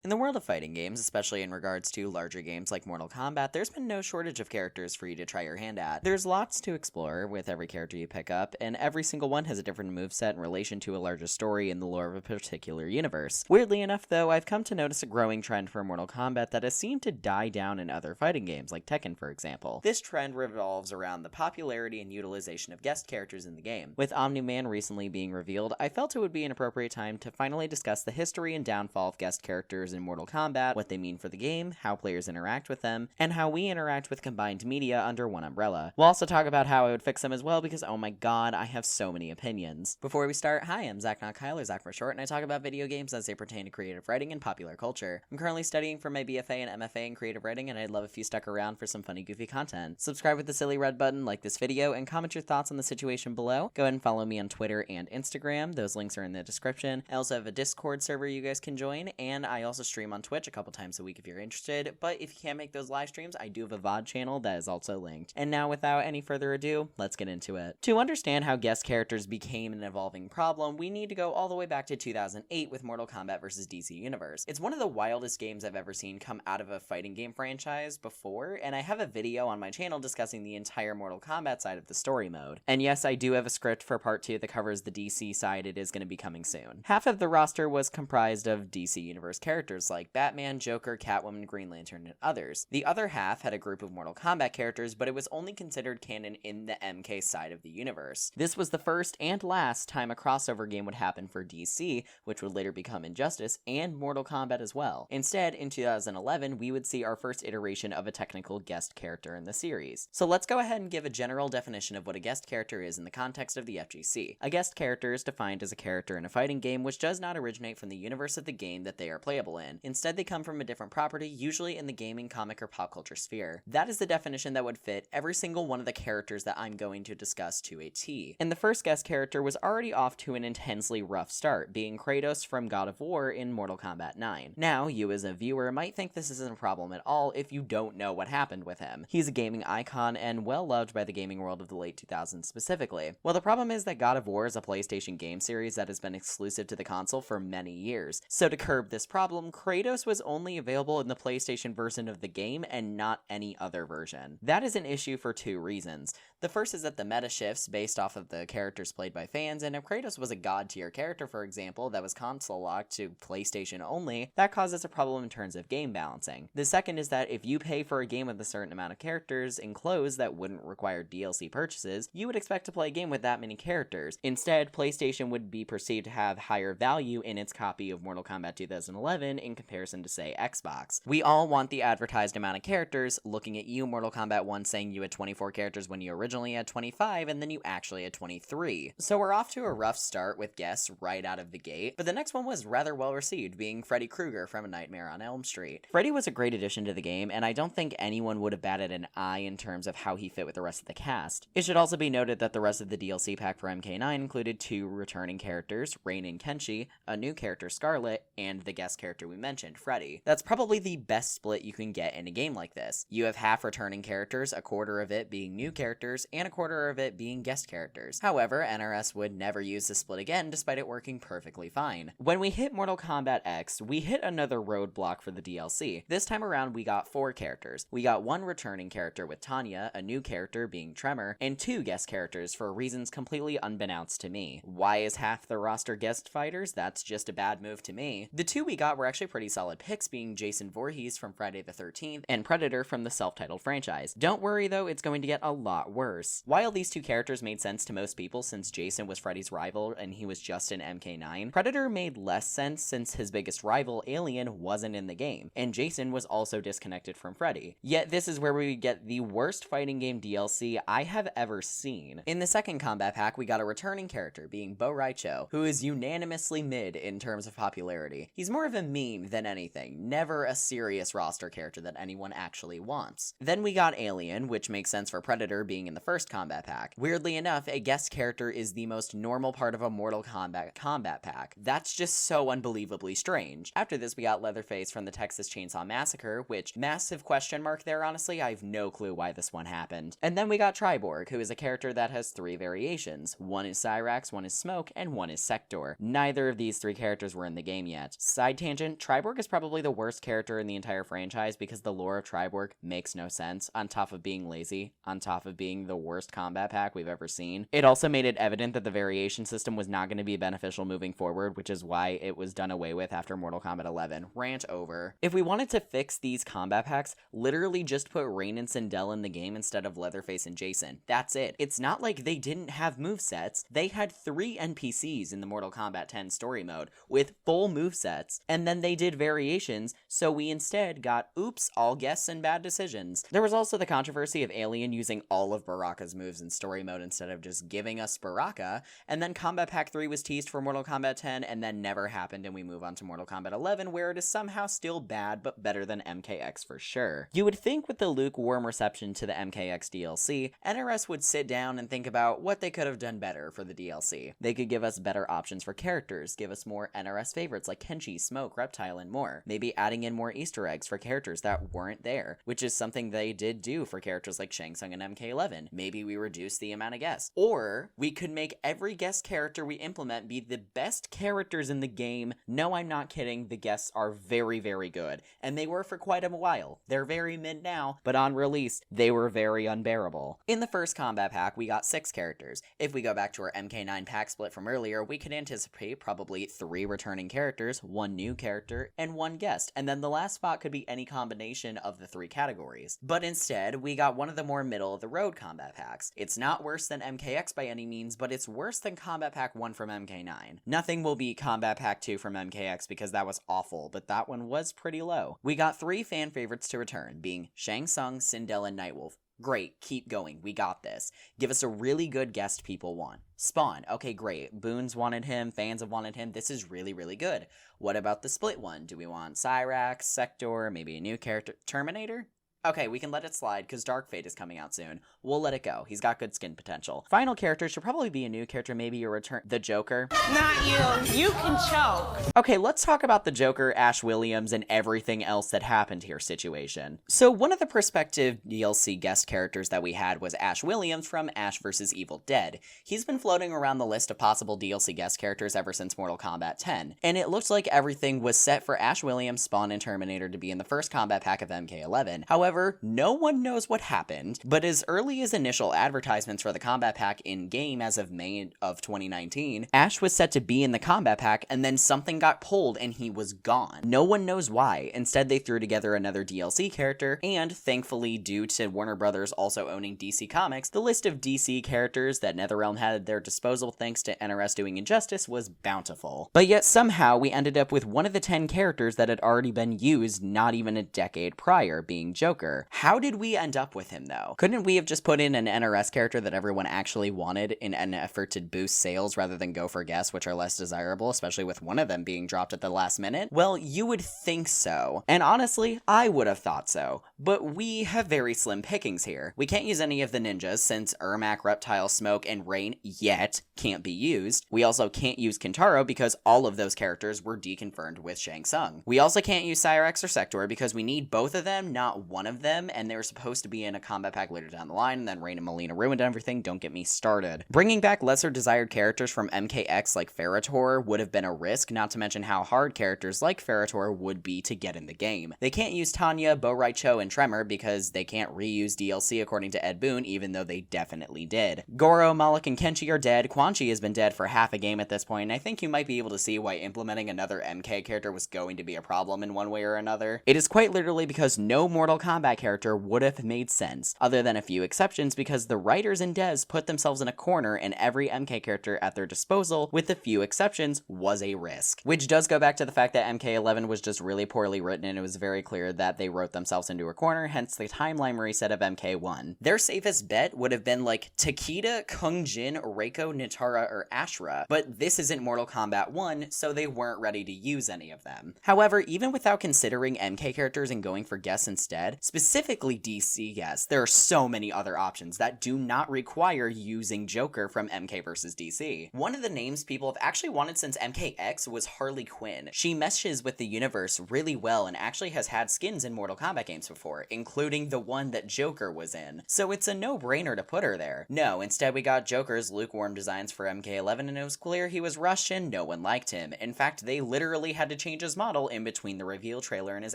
In the world of fighting games, especially in regards to larger games like Mortal Kombat, there's been no shortage of characters for you to try your hand at. There's lots to explore with every character you pick up, and every single one has a different moveset in relation to a larger story in the lore of a particular universe. Weirdly enough, though, I've come to notice a growing trend for Mortal Kombat that has seemed to die down in other fighting games, like Tekken for example. This trend revolves around the popularity and utilization of guest characters in the game. With Omni-Man recently being revealed, I felt it would be an appropriate time to finally discuss the history and downfall of guest characters in Mortal Kombat, what they mean for the game, how players interact with them, and how we interact with combined media under one umbrella. We'll also talk about how I would fix them as well because oh my god, I have so many opinions. Before we start, hi, I'm Zak Not Kyle, or Zak for short, and I talk about video games as they pertain to creative writing and popular culture. I'm currently studying for my BFA and MFA in creative writing, and I'd love if you stuck around for some funny goofy content. Subscribe with the silly red button, like this video, and comment your thoughts on the situation below. Go ahead and follow me on Twitter and Instagram. Those links are in the description. I also have a Discord server you guys can join, and I also stream on Twitch a couple times a week if you're interested, but if you can't make those live streams, I do have a VOD channel that is also linked. And now, without any further ado, let's get into it. To understand how guest characters became an evolving problem, we need to go all the way back to 2008 with Mortal Kombat vs. DC Universe. It's one of the wildest games I've ever seen come out of a fighting game franchise before, and I have a video on my channel discussing the entire Mortal Kombat side of the story mode. And yes, I do have a script for part 2 that covers the DC side. It is going to be coming soon. Half of the roster was comprised of DC Universe characters like Batman, Joker, Catwoman, Green Lantern, and others. The other half had a group of Mortal Kombat characters, but it was only considered canon in the MK side of the universe. This was the first and last time a crossover game would happen for DC, which would later become Injustice, and Mortal Kombat as well. Instead, in 2011, we would see our first iteration of a technical guest character in the series. So let's go ahead and give a general definition of what a guest character is in the context of the FGC. A guest character is defined as a character in a fighting game which does not originate from the universe of the game that they are playable in. Instead, they come from a different property, usually in the gaming, comic, or pop culture sphere. That is the definition that would fit every single one of the characters that I'm going to discuss to a T. And the first guest character was already off to an intensely rough start, being Kratos from God of War in Mortal Kombat 9. Now, you as a viewer might think this isn't a problem at all if you don't know what happened with him. He's a gaming icon and well loved by the gaming world of the late 2000s specifically. Well, the problem is that God of War is a PlayStation game series that has been exclusive to the console for many years. So to curb this problem, Kratos was only available in the PlayStation version of the game and not any other version. That is an issue for two reasons. The first is that the meta shifts based off of the characters played by fans, and if Kratos was a god tier character, for example, that was console locked to PlayStation only, that causes a problem in terms of game balancing. The second is that if you pay for a game with a certain amount of characters enclosed that wouldn't require DLC purchases, you would expect to play a game with that many characters. Instead, PlayStation would be perceived to have higher value in its copy of Mortal Kombat 2011 in comparison to, say, Xbox. We all want the advertised amount of characters. Looking at you, Mortal Kombat 1 saying you had 24 characters when you originally had 25, and then you actually had 23. So we're off to a rough start with guests right out of the gate, but the next one was rather well received, being Freddy Krueger from A Nightmare on Elm Street. Freddy was a great addition to the game, and I don't think anyone would have batted an eye in terms of how he fit with the rest of the cast. It should also be noted that the rest of the DLC pack for MK9 included 2 returning characters, Rain and Kenshi, a new character, Scarlet, and the guest character we mentioned, Freddy. That's probably the best split you can get in a game like this. You have half returning characters, a quarter of it being new characters, and a quarter of it being guest characters. However, NRS would never use this split again, despite it working perfectly fine. When we hit Mortal Kombat X, we hit another roadblock for the DLC. This time around, we got 4 characters. We got 1 returning character with Tanya, a new character being Tremor, and 2 guest characters for reasons completely unbeknownst to me. Why is half the roster guest fighters? That's just a bad move to me. The 2 we got were actually pretty solid picks, being Jason Voorhees from Friday the 13th and Predator from the self-titled franchise. Don't worry though, it's going to get a lot worse. While these 2 characters made sense to most people since Jason was Freddy's rival and he was just in MK9, Predator made less sense since his biggest rival, Alien, wasn't in the game, and Jason was also disconnected from Freddy. Yet this is where we get the worst fighting game DLC I have ever seen. In the second combat pack, we got a returning character, being Bo Raicho, who is unanimously mid in terms of popularity. He's more of a meme than anything, never a serious roster character that anyone actually wants. Then we got Alien, which makes sense for Predator being in the first combat pack. Weirdly enough, a guest character is the most normal part of a Mortal Kombat combat pack. That's just so unbelievably strange. After this, we got Leatherface from the Texas Chainsaw Massacre, which, massive question mark there, honestly, I have no clue why this one happened. And then we got Triborg, who is a character that has 3 variations. One is Cyrax, one is Smoke, and one is Sector. Neither of these 3 characters were in the game yet. Side tangent, tangent, Triborg is probably the worst character in the entire franchise because the lore of Triborg makes no sense, on top of being lazy, on top of being the worst combat pack we've ever seen. It also made it evident that the variation system was not going to be beneficial moving forward, which is why it was done away with after Mortal Kombat 11. Rant over. If we wanted to fix these combat packs, literally just put Rain and Sindel in the game instead of Leatherface and Jason. That's it. It's not like they didn't have movesets. They had 3 NPCs in the Mortal Kombat 10 story mode with full movesets, and then they did variations, so we instead got, oops, all guesses and bad decisions. There was also the controversy of Alien using all of Baraka's moves in story mode instead of just giving us Baraka, and then Combat Pack 3 was teased for Mortal Kombat 10 and then never happened, and we move on to Mortal Kombat 11, where it is somehow still bad but better than MKX for sure. You would think with the lukewarm reception to the MKX DLC, NRS would sit down and think about what they could have done better for the DLC. They could give us better options for characters, give us more NRS favorites like Kenshi, Smoke, Reptile, and more. Maybe adding in more Easter eggs for characters that weren't there, which is something they did do for characters like Shang Tsung and MK11. Maybe we reduce the amount of guests. Or we could make every guest character we implement be the best characters in the game. No, I'm not kidding. The guests are very, very good. And they were for quite a while. They're very mid now, but on release, they were very unbearable. In the first combat pack, we got 6 characters. If we go back to our MK9 pack split from earlier, we could anticipate probably 3 returning characters, 1 new character, and 1 guest. And then the last spot could be any combination of the 3 categories. But instead, we got one of the more middle-of-the-road combat packs. It's not worse than MKX by any means, but it's worse than Combat Pack 1 from MK9. Nothing will beat Combat Pack 2 from MKX because that was awful, but that one was pretty low. We got 3 fan favorites to return, being Shang Tsung, Sindel, and Nightwolf. Great, keep going, we got this. Give us a really good guest people want. Spawn, okay great, Boons wanted him, fans have wanted him, this is really, really good. What about the split one? Do we want Cyrax, Sector, maybe a new character? Terminator? Okay, we can let it slide, because Dark Fate is coming out soon. We'll let it go. He's got good skin potential. Final character should probably be a new character, maybe a return- the Joker. Not you. You can choke. Okay, let's talk about the Joker, Ash Williams, and everything else that happened here situation. So one of the prospective DLC guest characters that we had was Ash Williams from Ash vs. Evil Dead. He's been floating around the list of possible DLC guest characters ever since Mortal Kombat 10, and it looked like everything was set for Ash Williams, Spawn, and Terminator to be in the first combat pack of MK11. However, no one knows what happened, but as early as initial advertisements for the combat pack in-game as of May of 2019, Ash was set to be in the combat pack, and then something got pulled and he was gone. No one knows why. Instead, they threw together another DLC character, and thankfully, due to Warner Brothers also owning DC Comics, the list of DC characters that NetherRealm had at their disposal thanks to NRS doing Injustice was bountiful. But yet somehow we ended up with one of the 10 characters that had already been used not even a decade prior, being Joker. How did we end up with him though? Couldn't we have just put in an NRS character that everyone actually wanted in an effort to boost sales rather than go for guests, which are less desirable, especially with one of them being dropped at the last minute? Well, you would think so. And honestly, I would have thought so. But we have very slim pickings here. We can't use any of the ninjas since Ermac, Reptile, Smoke, and Rain yet can't be used. We also can't use Kintaro because all of those characters were deconfirmed with Shang Tsung. We also can't use Cyrax or Sector because we need both of them, not one of them, and they were supposed to be in a combat pack later down the line, and then Rain and Melina ruined everything. Don't get me started. Bringing back lesser desired characters from MKX like Ferrator would have been a risk, not to mention how hard characters like Ferrator would be to get in the game. They can't use Tanya, Bo Raicho, and Tremor because they can't reuse DLC according to Ed Boon, even though they definitely did. Goro, Malik, and Kenshi are dead. Quan Chi has been dead for half a game at this point, and I think you might be able to see why implementing another MK character was going to be a problem in one way or another. It is quite literally because no Mortal Kombat character would have made sense, other than a few exceptions because the writers and devs put themselves in a corner and every MK character at their disposal, with a few exceptions, was a risk. Which does go back to the fact that MK11 was just really poorly written and it was very clear that they wrote themselves into a corner, hence the timeline reset of MK1. Their safest bet would have been like Takeda, Kung Jin, Reiko, Nitara, or Ashra, but this isn't Mortal Kombat 1, so they weren't ready to use any of them. However, even without considering MK characters and going for guests instead, Specifically DC guests, there are so many other options that do not require using Joker from MK vs. DC. One of the names people have actually wanted since MKX was Harley Quinn. She meshes with the universe really well and actually has had skins in Mortal Kombat games before, including the one that Joker was in. So it's a no-brainer to put her there. No, instead we got Joker's lukewarm designs for MK11 and it was clear he was rushed and no one liked him. In fact, they literally had to change his model in between the reveal trailer and his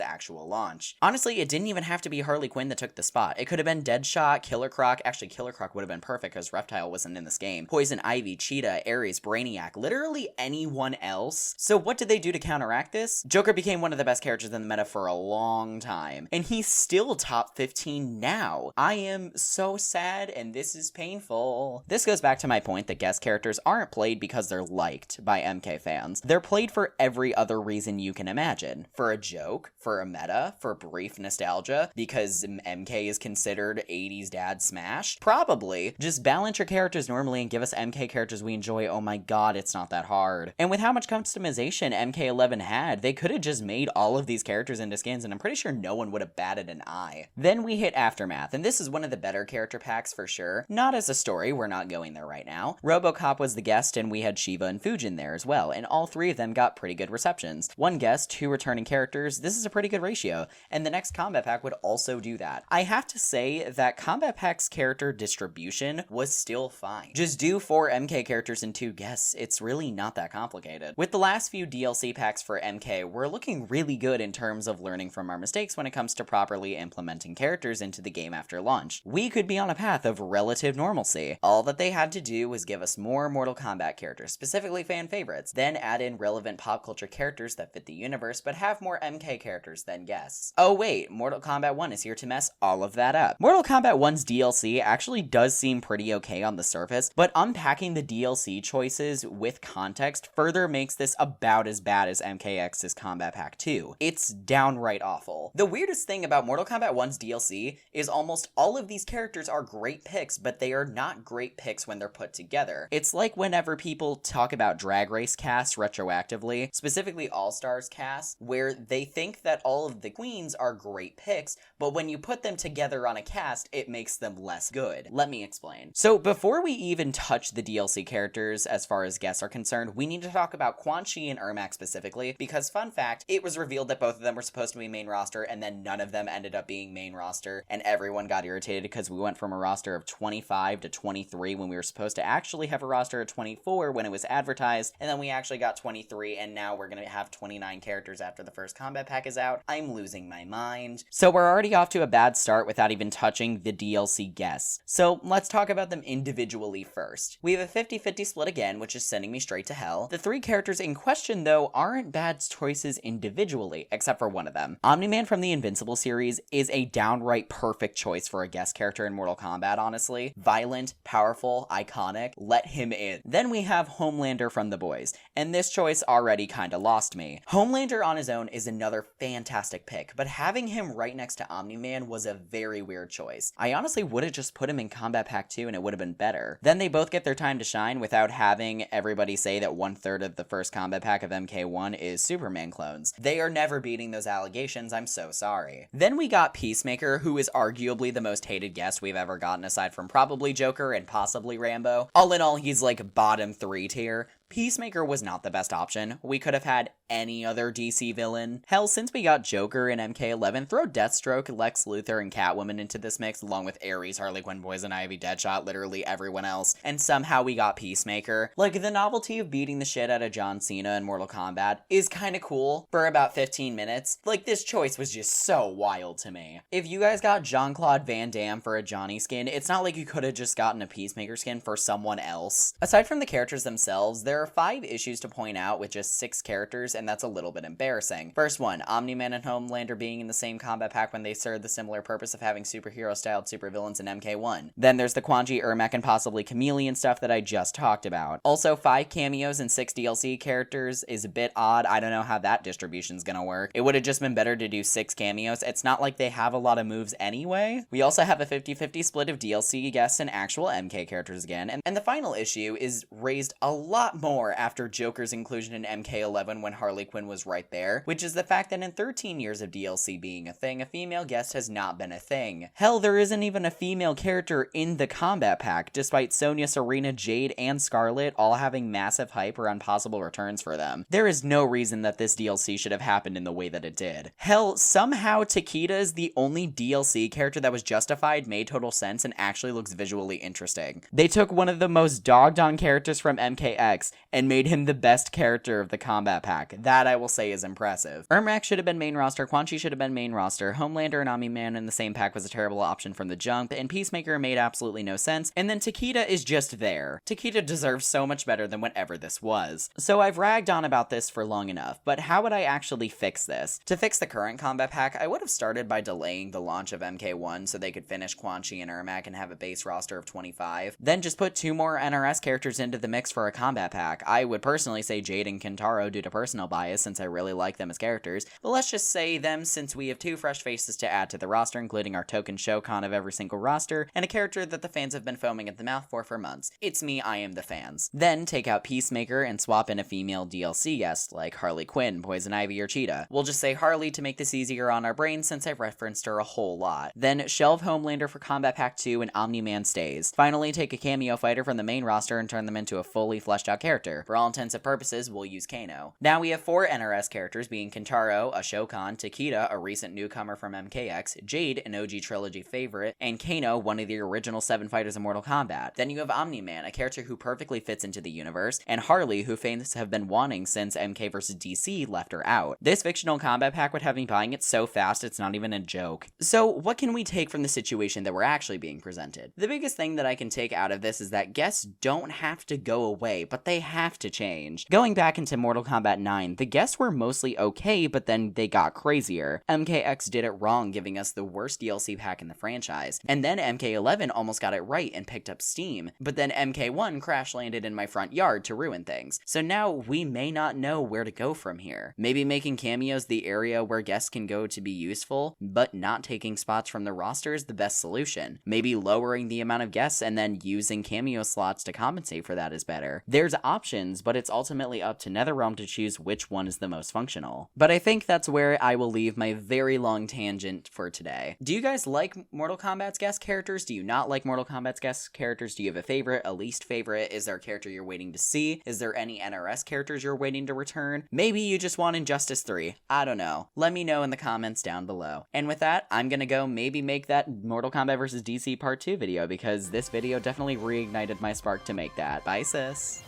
actual launch. Honestly, it didn't even have to be Harley Quinn that took the spot. It could have been Deadshot, Killer Croc. Actually, Killer Croc would have been perfect because Reptile wasn't in this game. Poison Ivy, Cheetah, Ares, Brainiac, literally anyone else. So what did they do to counteract this? Joker became one of the best characters in the meta for a long time, and he's still top 15 now. I am so sad, and this is painful. This goes back to my point that guest characters aren't played because they're liked by MK fans. They're played for every other reason you can imagine. For a joke, for a meta, for brief nostalgia, because MK is considered 80s dad smash? Probably. Just balance your characters normally and give us MK characters we enjoy. Oh my god, it's not that hard. And with how much customization MK11 had, they could have just made all of these characters into skins and I'm pretty sure no one would have batted an eye. Then we hit Aftermath, and this is one of the better character packs for sure. Not as a story, we're not going there right now. RoboCop was the guest and we had Shiva and Fujin there as well, and all three of them got pretty good receptions. One guest, two returning characters, this is a pretty good ratio, and the next combat pack would also do that. I have to say that combat pack's character distribution was still fine. Just do 4 MK characters and 2 guests, it's really not that complicated. With the last few DLC packs for MK, we're looking really good in terms of learning from our mistakes when it comes to properly implementing characters into the game after launch. We could be on a path of relative normalcy. All that they had to do was give us more Mortal Kombat characters, specifically fan favorites, then add in relevant pop culture characters that fit the universe but have more MK characters than guests. Oh wait, Mortal Kombat 1 is here to mess all of that up. Mortal Kombat 1's DLC actually does seem pretty okay on the surface, but unpacking the DLC choices with context further makes this about as bad as MKX's Kombat Pack 2. It's downright awful. The weirdest thing about Mortal Kombat 1's DLC is almost all of these characters are great picks, but they are not great picks when they're put together. It's like whenever people talk about Drag Race casts retroactively, specifically All-Stars casts, where they think that all of the queens are great picks, but when you put them together on a cast, it makes them less good. Let me explain. So before we even touch the DLC characters as far as guests are concerned, we need to talk about Quan Chi and Ermac specifically, because fun fact, it was revealed that both of them were supposed to be main roster, and then none of them ended up being main roster, and everyone got irritated because we went from a roster of 25 to 23 when we were supposed to actually have a roster of 24 when it was advertised, and then we actually got 23, and now we're gonna have 29 characters after the first combat pack is out. I'm losing my mind. So we're already off to a bad start without even touching the DLC guests. So let's talk about them individually first. We have a 50-50 split again, which is sending me straight to hell. The 3 characters in question, though, aren't bad choices individually, except for one of them. Omni-Man from the Invincible series is a downright perfect choice for a guest character in Mortal Kombat, honestly. Violent, powerful, iconic, let him in. Then we have Homelander from The Boys, and this choice already kinda lost me. Homelander on his own is another fantastic pick, but having him right next to Omni-Man was a very weird choice. I honestly would have just put him in Kombat Pack 2 and it would have been better. Then they both get their time to shine without having everybody say that 1/3 of the first Kombat Pack of MK1 is Superman clones. They are never beating those allegations, I'm so sorry. Then we got Peacemaker, who is arguably the most hated guest we've ever gotten aside from probably Joker and possibly Rambo. All in all, he's like bottom 3 tier. Peacemaker was not the best option. We could have had any other DC villain. Hell, since we got Joker in MK11, throw Deathstroke, Lex Luthor, and Catwoman into this mix, along with Ares, Harley Quinn, Poison Ivy, Deadshot, literally everyone else, and somehow we got Peacemaker. Like, the novelty of beating the shit out of John Cena in Mortal Kombat is kinda cool for about 15 minutes. Like, this choice was just so wild to me. If you guys got Jean-Claude Van Damme for a Johnny skin, it's not like you could have just gotten a Peacemaker skin for someone else. Aside from the characters themselves, there are 5 issues to point out with just 6 characters, and that's a little bit embarrassing. First one, Omni-Man and Homelander being in the same combat pack when they serve the similar purpose of having superhero-styled supervillains in MK1. Then there's the Quan Chi, Ermac, and possibly Chameleon stuff that I just talked about. Also, 5 cameos and 6 DLC characters is a bit odd. I don't know how that distribution's gonna work. It would have just been better to do 6 cameos. It's not like they have a lot of moves anyway. We also have a 50-50 split of DLC guests and actual MK characters again. And the final issue is raised a lot more after Joker's inclusion in MK11 when Harley Quinn was right there, which is the fact that in 13 years of DLC being a thing, a female guest has not been a thing. Hell, there isn't even a female character in the Kombat Pack, despite Sonya, Serena, Jade, and Scarlet all having massive hype around possible returns for them. There is no reason that this DLC should have happened in the way that it did. Hell, somehow Takeda is the only DLC character that was justified, made total sense, and actually looks visually interesting. They took one of the most dogged on characters from MKX and made him the best character of the Kombat Pack. That, I will say, is impressive. Ermac should have been main roster, Quan Chi should have been main roster, Homelander and Omni-Man in the same pack was a terrible option from the jump, and Peacemaker made absolutely no sense, and then Takeda is just there. Takeda deserves so much better than whatever this was. So I've ragged on about this for long enough, but how would I actually fix this? To fix the current Kombat Pack, I would have started by delaying the launch of MK1 so they could finish Quan Chi and Ermac and have a base roster of 25. Then just put 2 more NRS characters into the mix for a Kombat Pack. I would personally say Jade and Kentaro due to personal bias since I really like them as characters, but let's just say them since we have 2 fresh faces to add to the roster, including our token Shokan of every single roster, and a character that the fans have been foaming at the mouth for months. It's me, I am the fans. Then take out Peacemaker and swap in a female DLC guest like Harley Quinn, Poison Ivy, or Cheetah. We'll just say Harley to make this easier on our brains since I've referenced her a whole lot. Then shelve Homelander for Kombat Pack 2 and Omni-Man stays. Finally, take a cameo fighter from the main roster and turn them into a fully fleshed out character. For all intents and purposes, we'll use Kano. Now we have 4 NRS characters being Kentaro, a Shokan, Takeda, a recent newcomer from MKX, Jade, an OG Trilogy favorite, and Kano, one of the original 7 fighters in Mortal Kombat. Then you have Omni-Man, a character who perfectly fits into the universe, and Harley, who fans have been wanting since MK vs. DC left her out. This fictional Kombat Pack would have me buying it so fast it's not even a joke. So what can we take from the situation that we're actually being presented? The biggest thing that I can take out of this is that guests don't have to go away, but they have to change. Going back into Mortal Kombat 9, the guests were mostly okay, but then they got crazier. MKX did it wrong, giving us the worst DLC pack in the franchise, and then MK11 almost got it right and picked up steam, but then MK1 crash landed in my front yard to ruin things. So now we may not know where to go from here. Maybe making cameos the area where guests can go to be useful, but not taking spots from the roster is the best solution. Maybe lowering the amount of guests and then using cameo slots to compensate for that is better. There's options, but it's ultimately up to NetherRealm to choose which one is the most functional. But I think that's where I will leave my very long tangent for today. Do you guys like Mortal Kombat's guest characters? Do you not like Mortal Kombat's guest characters? Do you have a favorite, a least favorite? Is there a character you're waiting to see? Is there any NRS characters you're waiting to return? Maybe you just want Injustice 3. I don't know. Let me know in the comments down below. And with that, I'm gonna go maybe make that Mortal Kombat vs. DC Part 2 video because this video definitely reignited my spark to make that. Bye, sis.